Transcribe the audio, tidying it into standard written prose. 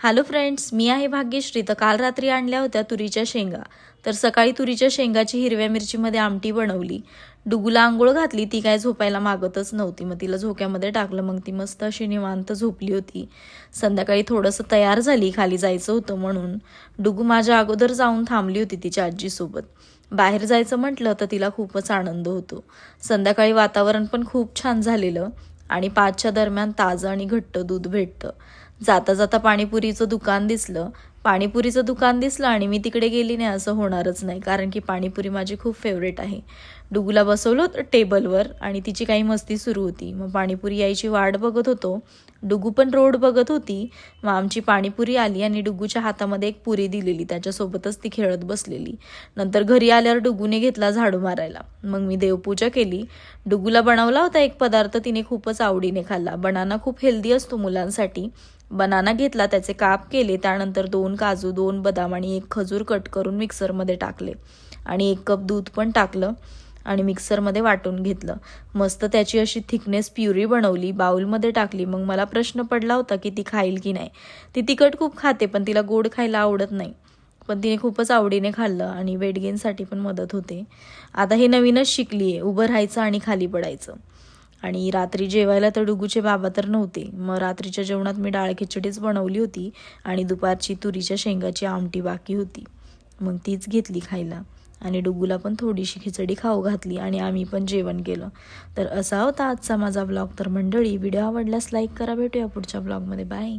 Hello friends, मी आहे भाग्यश्री. तर काल रात्री आणल्या होत्या तुरीच्या शेंगा. तर सकाळी तुरीच्या शेंगाची हिरव्या मिरचीमध्ये आमटी बनवली. डुगूला आंघोळ घातली. ती काय झोपायला मागतच नव्हती. मग तिला झोक्यामध्ये टाकलं. मग ती मस्त अशी निवांत झोपली होती. संध्याकाळी थोडंसं तयार झाली, खाली जायचं होतं म्हणून. डुगू माझ्या अगोदर जाऊन थांबली होती तिच्या आजीसोबत. बाहेर जायचं म्हटलं तर तिला खूपच आनंद होतो. संध्याकाळी वातावरण पण खूप छान झालेलं आणि 5च्या दरम्यान ताजं आणि घट्ट दूध भेटतं. जाता जाता पाणीपुरीचं दुकान दिसलं. पाणीपुरीचं दुकान दिसलं आणि मी तिकडे गेली नाही असं होणारच नाही, कारण की पाणीपुरी माझी खूप फेवरेट आहे. डुगूला बसवलं होतं टेबलवर आणि तिची काही मस्ती सुरू होती. मग पाणीपुरी यायची वाट बघत होतो. डुगू पण रोड बघत होती. मग आमची पाणीपुरी आली आणि डुगूच्या हातामध्ये एक पुरी दिलेली, त्याच्यासोबतच ती खेळत बसलेली. नंतर घरी आल्यावर डुगूने घेतला झाडू मारायला. मग मी देवपूजा केली. डुगूला बनवला होता एक पदार्थ, तिने खूपच आवडीने खाल्ला. बनाना खूप हेल्दी असतो मुलांसाठी. बनाना घेतला, त्याचे काप केले. त्यानंतर 2 काजू, 2 बदाम आणि 1 खजूर कट करून मिक्सरमध्ये टाकले आणि 1 कप दूध पण टाकलं आणि मिक्सरमध्ये वाटून घेतलं. मस्त त्याची अशी थिकनेस प्युरी बनवली, बाउलमध्ये टाकली. मग मला प्रश्न पडला होता की ती खाईल की नाही. ती तिखट खूप खाते पण तिला गोड खायला आवडत नाही. पण तिने खूपच आवडीने खाल्लं आणि वेट गेनसाठी पण मदत होते. आता हे नवीनच शिकली आहे, उभं राहायचं आणि खाली पडायचं. आणि रात्री जेवायला तर डुगूचे बाबा तर नव्हते. मग रात्रीच्या जेवणात मी डाळ खिचडीच बनवली होती आणि दुपारची तुरीच्या शेंगाची आमटी बाकी होती. मग तीच घेतली खायला आणि डुगूला पण थोडीशी खिचडी खाऊ घातली आणि आम्ही पण जेवण केलं. तर असा होता आजचा माझा ब्लॉग. तर मंडळी, व्हिडिओ आवडल्यास लाईक करा. भेटूया पुढच्या ब्लॉगमध्ये. बाय.